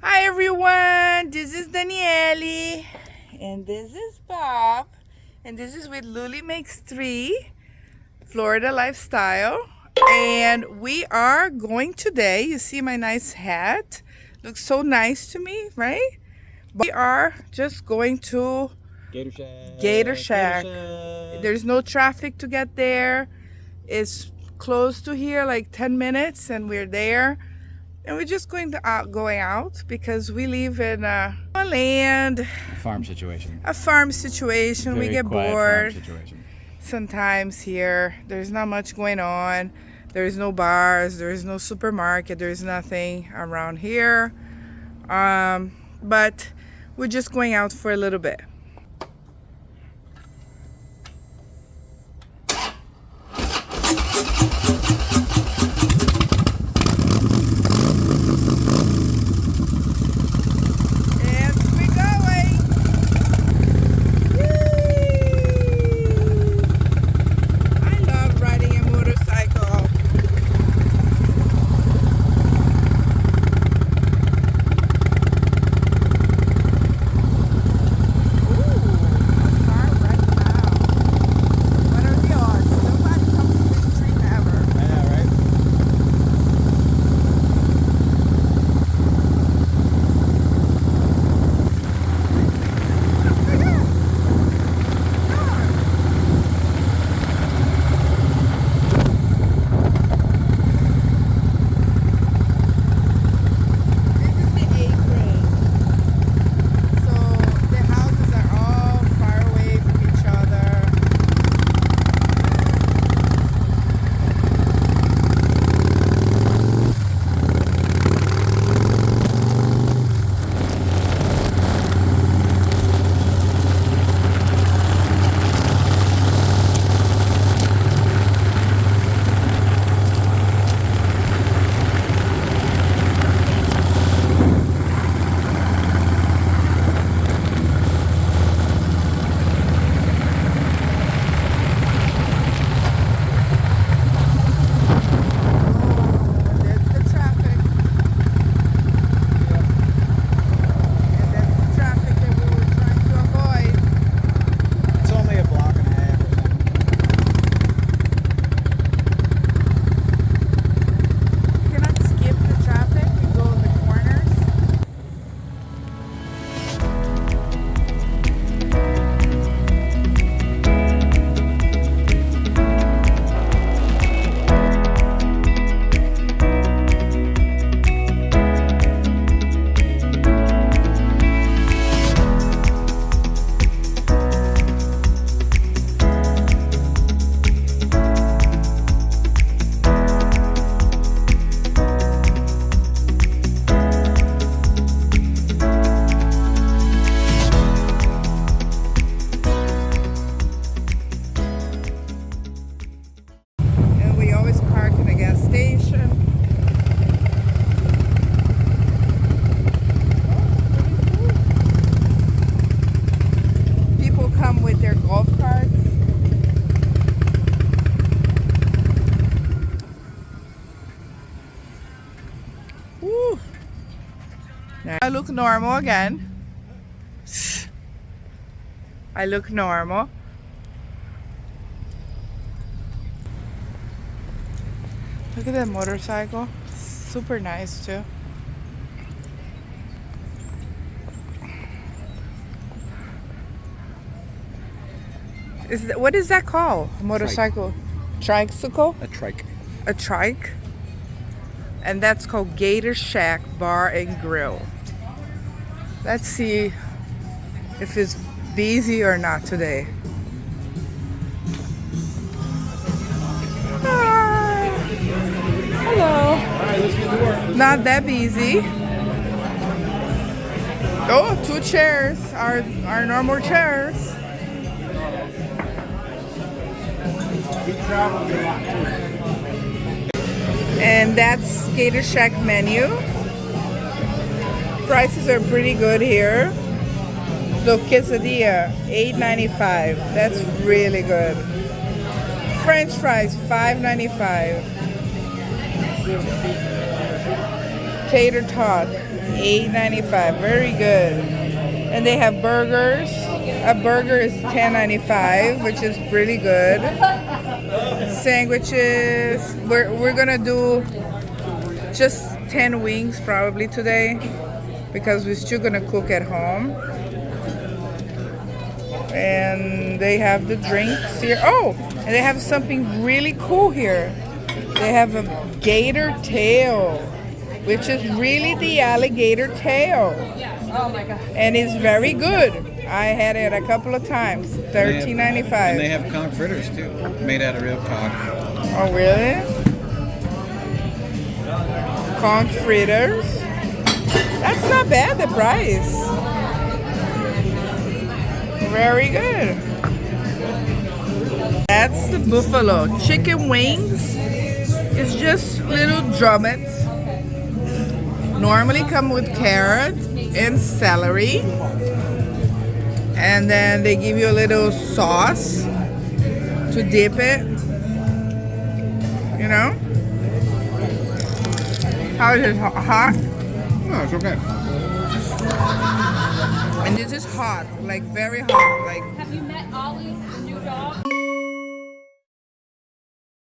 Hi everyone, this is Daniele and this is Bob and this is with Luli Makes 3 Florida Lifestyle, and we are going today. You see my nice hat, looks so nice to me, right? But we are just going to Gator Shack. Gator Shack. There's no traffic to get there. It's close to here, like 10 minutes, and we're there. And we're just going out because we live in a land, A farm situation. We Very get quiet bored farm situation. sometimes here. There's not much going on. There's no bars. There's no supermarket. There's nothing around here. But we're just going out for a little bit. I look normal again. I look normal. Look at that motorcycle. Super nice too. What is that called? A motorcycle? Tricycle? A trike. A trike. And that's called Gator Shack Bar and Grill. Let's see if it's busy or not today. Hello. Not that busy. Oh, 2 chairs. Our normal chairs. And that's Gator Shack menu. Prices are pretty good here. Look, quesadilla, $8.95. That's really good. French fries, $5.95. Tater tot, $8.95. Very good. And they have burgers. A burger is $10.95, which is really good. Sandwiches. We're gonna do just 10 wings probably today because we're still gonna cook at home. And they have the drinks here. Oh, and they have something really cool here. They have a gator tail, which is really the alligator tail. Oh my god. And it's very good. I had it a couple of times. $13.95. And they have conch fritters too, made out of real conch. Oh, really? Conch fritters. That's not bad, the price. Very good. That's the buffalo. Chicken wings is just little drumettes. Normally come with carrot and celery. And then they give you a little sauce to dip it. You know? How is it? Hot? No, it's okay. And this is hot, like very hot. Like Have you met Ollie, the new dog?